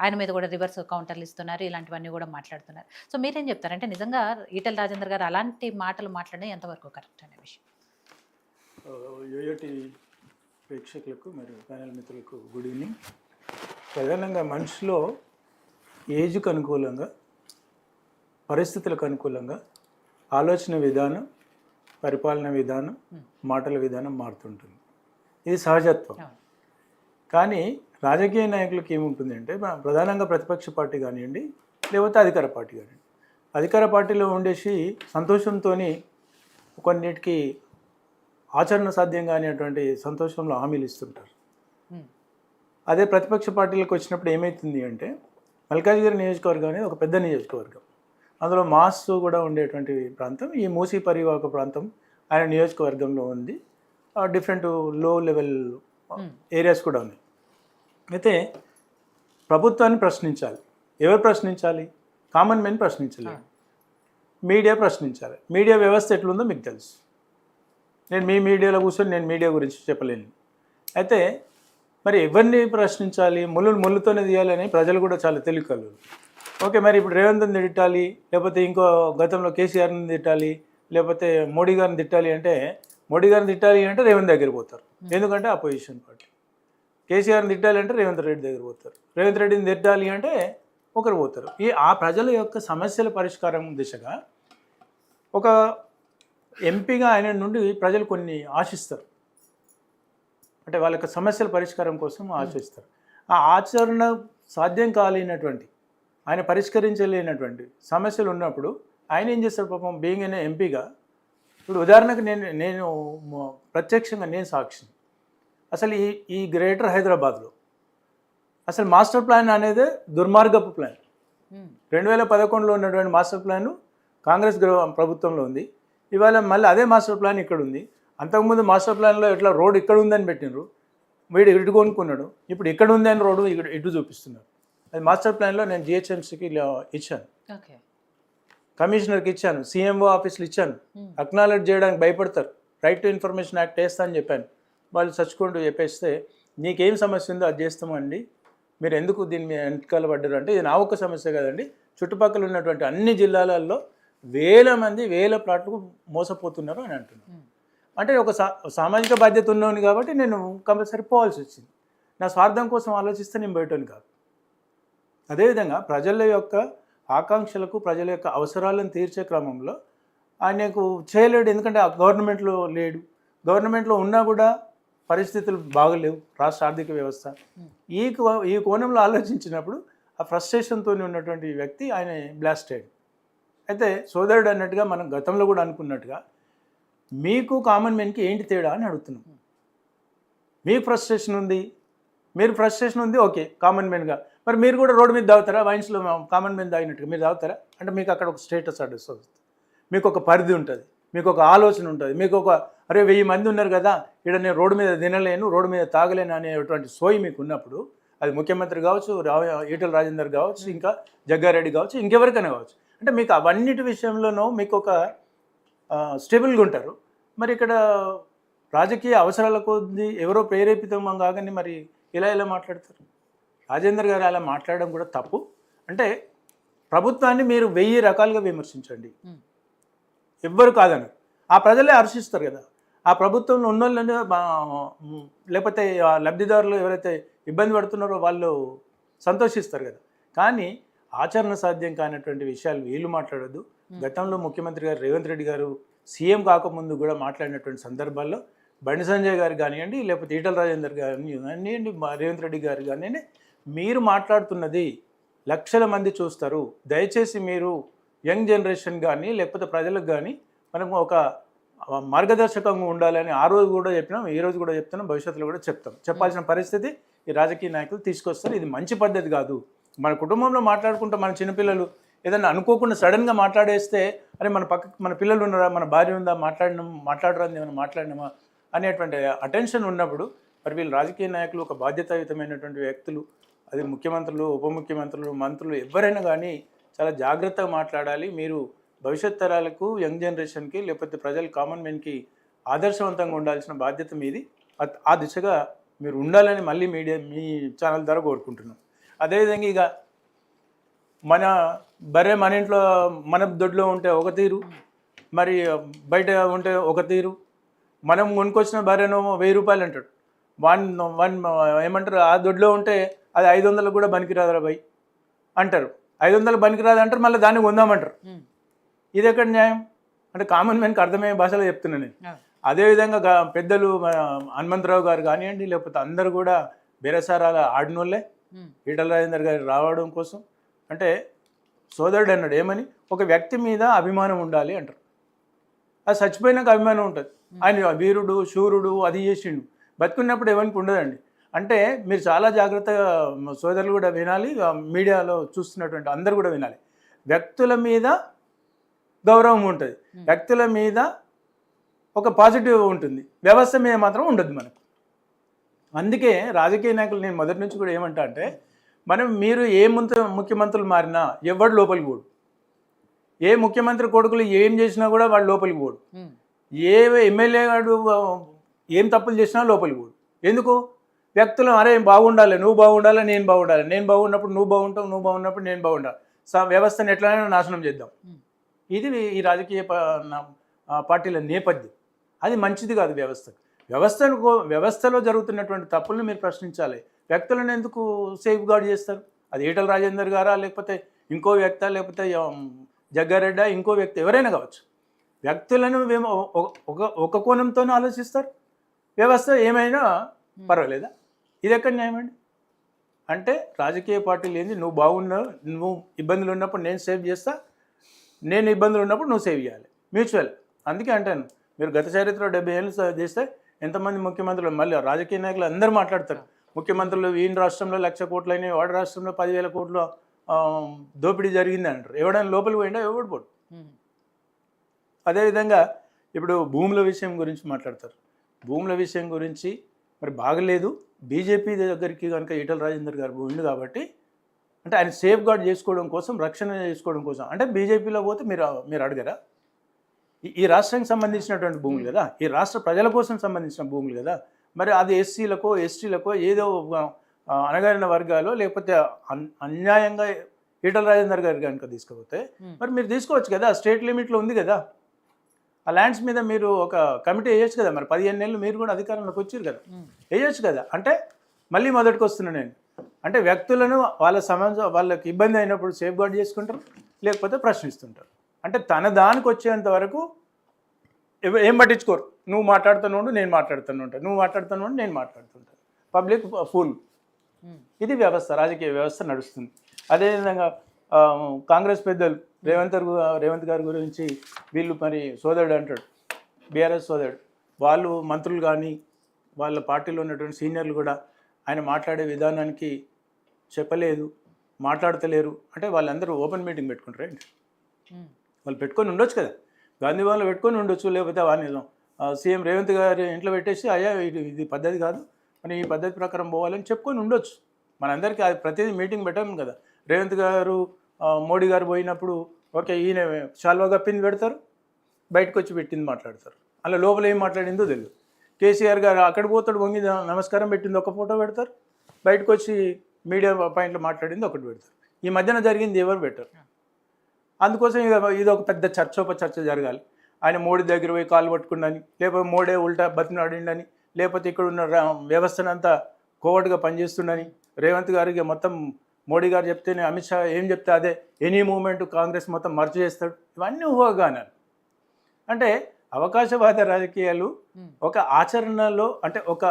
ఆయన మీద కూడా రివర్స్ కౌంటర్లు ఇస్తున్నారు. ఇలాంటివన్నీ కూడా మాట్లాడుతున్నారు. సో మీరేం చెప్తారు? అంటే నిజంగా ఈటెల రాజేందర్ గారు అలాంటి మాటలు మాట్లాడడం ఎంతవరకు కరెక్ట్ అనే విషయం? యోయోటి ప్రేక్షకులకు మరియు ప్యానల్ మిత్రులకు గుడ్ ఈవినింగ్. ప్రధానంగా మనిషిలో ఏజ్కు అనుకూలంగా, పరిస్థితులకు అనుకూలంగా ఆలోచన విధానం, పరిపాలన విధానం, మాటల విధానం మారుతుంటుంది. ఇది సహజత్వం. కానీ రాజకీయ నాయకులకు ఏముంటుందంటే ప్రధానంగా ప్రతిపక్ష పార్టీ కానివ్వండి, లేకపోతే అధికార పార్టీ కానివ్వండి, అధికార పార్టీలో ఉండేసి సంతోషంతో కొన్నిటికి ఆచరణ సాధ్యం కానిటువంటి సంతోషంలో హామీలు ఇస్తుంటారు. అదే ప్రతిపక్ష పార్టీలకు వచ్చినప్పుడు ఏమవుతుంది అంటే, మల్కాజ్గిరి నియోజకవర్గం అనేది ఒక పెద్ద నియోజకవర్గం. అందులో మాస్ కూడా ఉండేటువంటి ప్రాంతం ఈ మూసీ పరివాహక ప్రాంతం ఆయన నియోజకవర్గంలో ఉంది. డిఫరెంట్ లో లెవెల్ ఏరియాస్ కూడా ఉన్నాయి. అయితే ప్రభుత్వాన్ని ప్రశ్నించాలి. ఎవరు ప్రశ్నించాలి? కామన్ మ్యాన్ ప్రశ్నించలేదు, మీడియా ప్రశ్నించాలి. మీడియా వ్యవస్థ ఎట్లుందో మీకు తెలుసు. నేను మీ మీడియాలో కూర్చొని నేను మీడియా గురించి చెప్పలేను. అయితే మరి ఎవరిని ప్రశ్నించాలి? ముళ్ళుతోనే తీయాలని ప్రజలు కూడా చాలా తెలియకలు. ఓకే, మరి ఇప్పుడు రేవంత్ని తిట్టాలి, లేకపోతే ఇంకో గతంలో కేసీఆర్ని తిట్టాలి, లేకపోతే మోడీ గారిని తిట్టాలి అంటే, మోడీ గారిని తిట్టాలి అంటే రేవంత్ దగ్గరికి పోతారు. ఎందుకంటే అపోజిషన్ పార్టీ. కేసీఆర్ని తిట్టాలి అంటే రేవంత్ రెడ్డి దగ్గర పోతారు. రేవంత్ రెడ్డిని తిట్టాలి అంటే ఒకరు పోతారు. ఆ ప్రజల యొక్క సమస్యల పరిష్కారం దిశగా ఒక ఎంపీగా ఆయన నుండి ప్రజలు కొన్ని ఆశిస్తారు. అంటే వాళ్ళ యొక్క సమస్యల పరిష్కారం కోసం ఆశిస్తారు. ఆ ఆచరణ సాధ్యం కాలేనటువంటి, ఆయన పరిష్కరించలేనటువంటి సమస్యలు ఉన్నప్పుడు ఆయన ఏం చేస్తారు? పాపం బీయింగ్ అయిన ఎంపీగా, ఇప్పుడు ఉదాహరణకు నేను ప్రత్యక్షంగా నేను సాక్షిని. అసలు ఈ గ్రేటర్ హైదరాబాద్లో అసలు మాస్టర్ ప్లాన్ అనేది దుర్మార్గపు ప్లాన్. 2011లో ఉన్నటువంటి మాస్టర్ ప్లాన్ కాంగ్రెస్ ప్రభుత్వంలో ఉంది. ఇవాళ మళ్ళీ అదే మాస్టర్ ప్లాన్ ఇక్కడ ఉంది. అంతకుముందు మాస్టర్ ప్లాన్లో ఎట్లా రోడ్ ఇక్కడ ఉందని పెట్టినారు, వీడు ఇటు కొనుక్కున్నాడు, ఇప్పుడు ఇక్కడ ఉంది అని రోడ్డు ఇక్కడ ఇటు చూపిస్తున్నారు. అది మాస్టర్ ప్లాన్లో నేను జిహెచ్ఎంసీకి ఇచ్చాను, కమిషనర్కి ఇచ్చాను, సీఎంఓ ఆఫీసులు ఇచ్చాను. అక్నాలెడ్జ్ చేయడానికి భయపడతారు. రైట్ టు ఇన్ఫర్మేషన్ యాక్ట్ వేస్తా అని చెప్పాను. వాళ్ళు చచ్చుకుంటూ చెప్పేస్తే నీకేం సమస్య ఉందో అది చేస్తామండి, మీరు ఎందుకు దీని మీద వెనకాల పడ్డారు అంటే, ఇది నా ఒక్క సమస్య కదండి, చుట్టుపక్కల ఉన్నటువంటి అన్ని జిల్లాలలో వేల ప్లాట్లు మోసపోతున్నారు అని అంటున్నారు. అంటే ఒక సామాజిక బాధ్యత ఉన్నోని కాబట్టి నేను కంపల్సరీ పోవాల్సి వచ్చింది. నా స్వార్థం కోసం ఆలోచిస్తే నేను బయటని కాదు. అదేవిధంగా ప్రజల యొక్క ఆకాంక్షలకు, ప్రజల యొక్క అవసరాలను తీర్చే క్రమంలో ఆయనకు చేయలేడు. ఎందుకంటే గవర్నమెంట్లో లేడు. గవర్నమెంట్లో ఉన్నా కూడా పరిస్థితులు బాగలేవు, రాష్ట్ర ఆర్థిక వ్యవస్థ. ఈ కోణంలో ఆలోచించినప్పుడు ఆ ఫ్రస్ట్రేషన్తో ఉన్నటువంటి వ్యక్తి ఆయన బ్లాస్ట్ అయ్యాడు. అయితే సోదరుడు అన్నట్టుగా మనం గతంలో కూడా అనుకున్నట్టుగా మీకు కామన్ మ్యాన్కి ఏంటి తేడా అని అడుగుతున్నాం. మీకు ఫ్రస్ట్రేషన్ ఉంది, మీరు ఫ్రస్ట్రేషన్ ఉంది, ఓకే కామన్ మ్యాన్గా. మరి మీరు కూడా రోడ్డు మీద తాగుతారా? వైన్స్లో కామన్ మ్యాన్ తాగినట్టుగా మీరు తాగుతారా? అంటే మీకు అక్కడ ఒక స్టేటస్ అడ్రస్ వస్తుంది, మీకు ఒక పరిధి ఉంటుంది, మీకు ఒక ఆలోచన ఉంటుంది, మీకు ఒక అరే 1000 మంది ఉన్నారు కదా, ఇక్కడ నేను రోడ్డు మీద తినలేను, రోడ్డు మీద తాగలేను అనేటువంటి సోయి మీకు ఉన్నప్పుడు, అది ముఖ్యమంత్రి కావచ్చు, ఈటెల రాజేందర్ కావచ్చు, ఇంకా జగ్గారెడ్డి కావచ్చు, ఇంకెవరికైనా కావచ్చు, అంటే మీకు అవన్నిటి విషయంలోనూ మీకు ఒక స్టేబుల్గా ఉంటారు. మరి ఇక్కడ రాజకీయ అవసరాల కొద్ది ఎవరో ప్రేరేపితం కాగానే మరి ఇలా మాట్లాడతారు. రాజేందర్ గారు అలా మాట్లాడడం కూడా తప్పు. అంటే ప్రభుత్వాన్ని మీరు 1000 రకాలుగా విమర్శించండి, ఎవ్వరు కాదన్నారు. ఆ ప్రజలే హర్షిస్తారు కదా. ఆ ప్రభుత్వంలో ఉన్నోళ్ళని లేకపోతే లబ్ధిదారులు ఎవరైతే ఇబ్బంది పడుతున్నారో వాళ్ళు సంతోషిస్తారు కదా. కానీ ఆచరణ సాధ్యం కానటువంటి విషయాలు వీళ్ళు మాట్లాడొద్దు. గతంలో ముఖ్యమంత్రి గారు రేవంత్ రెడ్డి గారు సీఎం కాకముందు కూడా మాట్లాడినటువంటి సందర్భాల్లో బండి సంజయ్ గారు కానివ్వండి, లేకపోతే ఈటెల రాజేందర్ కానివ్వండి, రేవంత్ రెడ్డి గారు కానివ్వండి, మీరు మాట్లాడుతున్నది లక్షల మంది చూస్తారు. దయచేసి మీరు యంగ్ జనరేషన్ కానీ లేకపోతే ప్రజలకు కానీ మనకు ఒక మార్గదర్శకంగా ఉండాలని ఆ రోజు కూడా చెప్పినాం, ఈ రోజు కూడా చెప్తున్నాం, భవిష్యత్తులో కూడా చెప్తాం. చెప్పాల్సిన పరిస్థితి ఈ రాజకీయ నాయకులు తీసుకొస్తారు. ఇది మంచి పద్ధతి కాదు. మన కుటుంబంలో మాట్లాడుకుంటూ మన చిన్నపిల్లలు ఏదన్నా అనుకోకుండా సడన్గా మాట్లాడేస్తే, అరే మన పిల్లలు ఉన్నారా, మన భార్య ఉందా, మాట్లాడరా ఏమైనా మాట్లాడినామా అనేటువంటి అటెన్షన్ ఉన్నప్పుడు మరి వీళ్ళు రాజకీయ నాయకులు ఒక బాధ్యతాయుతమైనటువంటి వ్యక్తులు, అది ముఖ్యమంత్రులు, ఉప ముఖ్యమంత్రులు, మంత్రులు ఎవరైనా కానీ చాలా జాగ్రత్తగా మాట్లాడాలి. మీరు భవిష్యత్ తరాలకు, యంగ్ జనరేషన్కి, లేకపోతే ప్రజలు కామన్ మ్యాన్కి ఆదర్శవంతంగా ఉండాల్సిన బాధ్యత మీది. ఆ దిశగా మీరు ఉండాలని మళ్ళీ మీ ఛానల్ ద్వారా కోరుకుంటున్నాను. అదేవిధంగా ఇక మన బర్రె మన ఇంట్లో మన దొడ్లో ఉంటే ఒక తీరు, మరి బయట ఉంటే ఒక తీరు. మనం కొనుక్కొచ్చిన బర్రెను 1000 రూపాయలు అంటాడు, వన్ వన్ ఏమంటారు ఆ దొడ్లో ఉంటే అది 500 కూడా పనికిరాదురా భయ్ అంటారు. 500 పనికిరాదు అంటారు, మళ్ళీ దాన్ని కొందామంటారు. ఇది ఎక్కడ న్యాయం? అంటే కామన్ మ్యాన్కి అర్థమయ్యే భాషలో చెప్తున్నాను నేను. అదేవిధంగా పెద్దలు హనుమంతరావు గారు కానివ్వండి, లేకపోతే అందరూ కూడా బేరసారాల ఆడినోళ్ళే. ఈటల రాజేందర్ గారు రావడం కోసం అంటే సోదరుడు అన్నాడు ఏమని, ఒక వ్యక్తి మీద అభిమానం ఉండాలి అంటారు. అది చచ్చిపోయినాక అభిమానం ఉంటుంది. ఆయన వీరుడు శూరుడు అది చేసిండు, బతుకున్నప్పుడు ఎవరికి ఉండదండి. అంటే మీరు చాలా జాగ్రత్తగా సోదరులు కూడా వినాలి, మీడియాలో చూస్తున్నటువంటి అందరూ కూడా వినాలి. వ్యక్తుల మీద గౌరవం ఉంటుంది, వ్యక్తుల మీద ఒక పాజిటివ్ ఉంటుంది, వ్యవస్థ మీద మాత్రం ఉండదు మనకు. అందుకే రాజకీయ నాయకులు నేను మొదటి నుంచి కూడా ఏమంటా అంటే, మీరు ఏ ముఖ్యమంత్రులు మారినా ఎవడు లోపలికి పోడు, ఏ ముఖ్యమంత్రి కొడుకులు ఏం చేసినా కూడా వాడు లోపలికి పోడు, ఏ ఎమ్మెల్యే గారు ఏం తప్పులు చేసినా లోపలికి పోడు. ఎందుకు? వ్యక్తులు అరే బాగుండాలి, నువ్వు బాగుండాలి, నేను బాగుండాలి, నేను బాగున్నప్పుడు నువ్వు బాగుంటావు, నువ్వు బాగున్నప్పుడు నేను బాగుండాలి, వ్యవస్థను ఎట్లయినా నాశనం చేద్దాం. ఇది ఈ రాజకీయ పార్టీల నేపథ్యం. అది మంచిది కాదు వ్యవస్థలో జరుగుతున్నటువంటి తప్పులను మీరు ప్రశ్నించాలి. వ్యక్తులను ఎందుకు సేఫ్ గార్డ్ చేస్తారు? అది ఈటల రాజేందర్ గారా, లేకపోతే ఇంకో వ్యక్తి, లేకపోతే జగ్గారెడ్డా, ఇంకో వ్యక్తి, ఎవరైనా కావచ్చు. వ్యక్తులను ఒక కోణంతోనే ఆలోచిస్తారు, వ్యవస్థ ఏమైనా పర్వాలేదా? ఇది ఎక్కడ న్యాయమండి? అంటే రాజకీయ పార్టీలు ఏంది, నువ్వు బాగున్నావు, నువ్వు ఇబ్బందులు ఉన్నప్పుడు నేను సేవ్ చేస్తా, నేను ఇబ్బందులు ఉన్నప్పుడు నువ్వు సేవ్ చేయాలి, మ్యూచువల్. అందుకే అంటాను, మీరు గత చరిత్ర 70 ఏళ్ళు చేస్తే ఎంతమంది ముఖ్యమంత్రులు, మళ్ళీ రాజకీయ నాయకులు అందరూ మాట్లాడతారు, ముఖ్యమంత్రులు ఈయన రాష్ట్రంలో 1,00,000 కోట్లు అయినాయి, వాడి రాష్ట్రంలో 10,000 కోట్లు దోపిడీ జరిగింది అంటారు. ఎవడైనా లోపలికి పోయిండా? ఎవడు పోడు. అదేవిధంగా ఇప్పుడు భూముల విషయం గురించి మాట్లాడతారు. భూముల విషయం గురించి మరి బాగలేదు, బీజేపీ దగ్గరికి కనుక ఈటల రాజేందర్ గారు పోయిండు కాబట్టి, అంటే ఆయన సేఫ్ గార్డ్ చేసుకోవడం కోసం, రక్షణ చేసుకోవడం కోసం. అంటే బీజేపీలో పోతే మీరు అడగరా? ఈ రాష్ట్రానికి సంబంధించినటువంటి భూములు కదా, ఈ రాష్ట్ర ప్రజల కోసం సంబంధించిన భూములు కదా. మరి అది ఎస్సీలకో ఎస్టీలకో ఏదో అణగారిన వర్గాలు, లేకపోతే అన్యాయంగా ఈటల రాజేందర్ గారు కనుక తీసుకుపోతే మరి మీరు తీసుకోవచ్చు కదా, స్టేట్ లిమిట్లో ఉంది కదా. ఆ ల్యాండ్స్ మీద మీరు ఒక కమిటీ వేయచ్చు కదా. మరి 15 ఏళ్ళు మీరు కూడా అధికారంలోకి వచ్చారు కదా, వేయచ్చు కదా. అంటే మళ్ళీ మొదటికి వస్తున్నాను నేను, అంటే వ్యక్తులను వాళ్ళకి ఇబ్బంది అయినప్పుడు సేఫ్ గార్డ్ చేసుకుంటారు, లేకపోతే ప్రశ్నిస్తుంటారు. అంటే తన దానికి వచ్చేంత వరకు ఏం పట్టించుకోరు. నువ్వు మాట్లాడుతున్నాడు, నేను మాట్లాడుతూనే ఉంటాను, నువ్వు మాట్లాడుతున్నాడు, నేను మాట్లాడుతుంటాను. Public full. ఇది వ్యవస్థ, రాజకీయ వ్యవస్థ నడుస్తుంది. అదేవిధంగా కాంగ్రెస్ పెద్దలు రేవంత్ గారి గురించి వీళ్ళు మరి సోదరుడు అంటాడు, బీఆర్ఎస్ సోదరుడు, వాళ్ళు మంత్రులు కానీ వాళ్ళ పార్టీలో ఉన్నటువంటి సీనియర్లు కూడా ఆయన మాట్లాడే విధానానికి చెప్పలేదు, మాట్లాడతలేరు. అంటే వాళ్ళందరూ ఓపెన్ మీటింగ్ పెట్టుకుంటారు ఏంటి? వాళ్ళు పెట్టుకొని ఉండొచ్చు కదా, గాంధీ భవన్లో పెట్టుకొని ఉండొచ్చు, లేకపోతే వాడిని సీఎం రేవంత్ గారి ఇంట్లో పెట్టేసి అయ్యా ఇది పద్ధతి కాదు, మరి ఈ పద్ధతి ప్రకారం పోవాలని చెప్పుకొని ఉండొచ్చు. మనందరికీ అది ప్రతిదీ మీటింగ్ పెట్టాము కదా. రేవంత్ గారు మోడీ గారు పోయినప్పుడు ఓకే ఈయన శాల్వా కప్పింది పెడతారు, బయటకు వచ్చి పెట్టింది మాట్లాడతారు, అలా లోపల ఏం మాట్లాడిందో తెలియదు. కేసీఆర్ గారు అక్కడ పోతాడు, వంగి నమస్కారం పెట్టింది ఒక ఫోటో పెడతారు, బయటకు వచ్చి మీడియా పాయింట్లో మాట్లాడింది ఒకటి పెడతారు. ఈ మధ్యన జరిగింది ఎవరు పెట్టారు. అందుకోసం ఇది ఒక పెద్ద చర్చ జరగాలి. ఆయన మోడీ దగ్గర పోయి కాలు పట్టుకుండని, లేకపోతే మోడీ ఉల్టా బతినాడిండని, లేకపోతే ఇక్కడ ఉన్న వ్యవస్థనంతా కోవటుగా పనిచేస్తుండని, రేవంత్ గారికి మొత్తం మోడీ గారు చెప్తేనే అమిత్ షా ఏం చెప్తే అదే ఎనీ మూమెంట్ కాంగ్రెస్ మొత్తం మర్చి చేస్తాడు. ఇవన్నీ ఊహాగానాలు. అంటే అవకాశవాద రాజకీయాలు ఒక ఆచరణలో, అంటే ఒక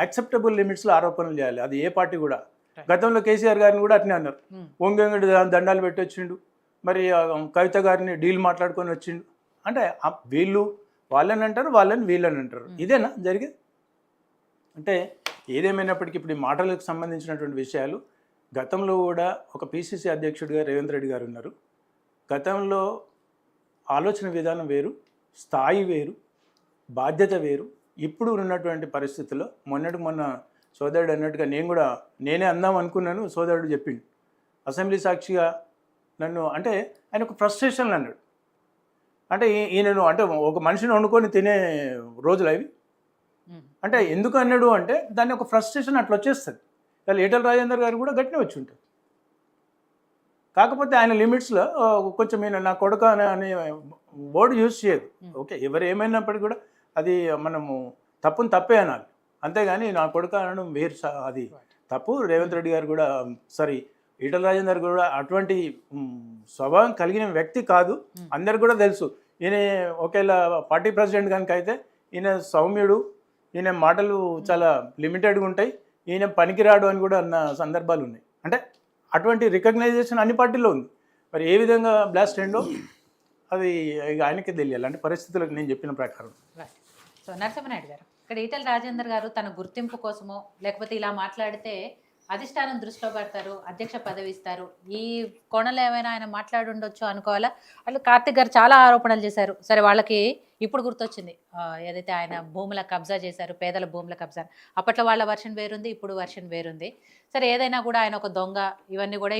యాక్సెప్టబుల్ లిమిట్స్లో ఆరోపణలు చేయాలి. అది ఏ పార్టీ కూడా. గతంలో కేసీఆర్ గారిని కూడా అట్నే అన్నారు, వంగంగడి దండాలు పెట్టి వచ్చిండు, మరి కవిత గారిని డీల్ మాట్లాడుకొని వచ్చిండు. అంటే వీళ్ళు వాళ్ళని అంటారు, వాళ్ళని వీళ్ళని అంటారు. ఇదేనా జరిగేది? అంటే ఏదేమైనప్పటికీ ఇప్పుడు ఈ మాటలకు సంబంధించినటువంటి విషయాలు, గతంలో కూడా ఒక పిసిసి అధ్యక్షుడిగా రేవంత్ రెడ్డి గారు ఉన్నారు. గతంలో ఆలోచన విధానం వేరు, స్థాయి వేరు, బాధ్యత వేరు. ఇప్పుడు ఉన్నటువంటి పరిస్థితుల్లో మొన్న సోదరుడు అన్నట్టుగా నేనే అందాం అనుకున్నాను, సోదరుడు చెప్పిండు అసెంబ్లీ సాక్షిగా నన్ను. అంటే ఆయన ఒక ఫ్రస్ట్రేషన్ అన్నాడు. అంటే ఈయనను అంటే ఒక మనిషిని వండుకొని తినే రోజులు అవి. అంటే ఎందుకు అన్నాడు అంటే దాన్ని ఒక ఫ్రస్ట్రేషన్ అట్లా వచ్చేస్తుంది. వాళ్ళు ఈటల రాజేందర్ గారు కూడా గట్టినే వచ్చి ఉంటారు. కాకపోతే ఆయన లిమిట్స్లో కొంచెం ఈయన నా కొడుకు అనే వర్డ్ యూజ్ చేయదు. ఓకే, ఎవరు ఏమైనప్పటికీ కూడా అది మనము తప్పుని తప్పే అనాలి, అంతేగాని నా కొడుకు అనడం వేరు. అది తప్పు. రేవంత్ రెడ్డి గారు కూడా సారీ ఈటల రాజేందర్ కూడా అటువంటి స్వభావం కలిగిన వ్యక్తి కాదు, అందరికి కూడా తెలుసు. ఈయన ఒకేలా పార్టీ ప్రెసిడెంట్ కనుక అయితే ఈయన సౌమ్యుడు, ఈయన మాటలు చాలా లిమిటెడ్గా ఉంటాయి, ఈయన పనికిరాడు అని కూడా అన్న సందర్భాలు ఉన్నాయి. అంటే అటువంటి రికగ్నైజేషన్ అన్ని పార్టీల్లో ఉంది. మరి ఏ విధంగా బ్లాస్ట్ అయిందో అది ఇక ఆయనకే తెలియాలి, అంటే పరిస్థితులకు నేను చెప్పిన ప్రకారం. రైట్. సో నరసింహనాయుడు గారు, ఇక్కడ ఈటల రాజేందర్ గారు తన గుర్తింపు కోసమో లేకపోతే ఇలా మాట్లాడితే అధిష్టానం దృష్టిలో పెడతారు, అధ్యక్ష పదవి ఇస్తారు, ఈ కోణంలో ఏమైనా ఆయన మాట్లాడి ఉండొచ్చు అనుకోవాలా? అట్లా కార్తిక్ గారు చాలా ఆరోపణలు చేశారు. సరే, వాళ్ళకి ఇప్పుడు గుర్తొచ్చింది ఏదైతే ఆయన భూముల కబ్జా చేశారు, పేదల భూముల కబ్జా. అప్పట్లో వాళ్ళ వర్షన్ వేరుంది, ఇప్పుడు వర్షన్ వేరుంది. సరే, ఏదైనా కూడా ఆయన ఒక దొంగ, ఇవన్నీ కూడా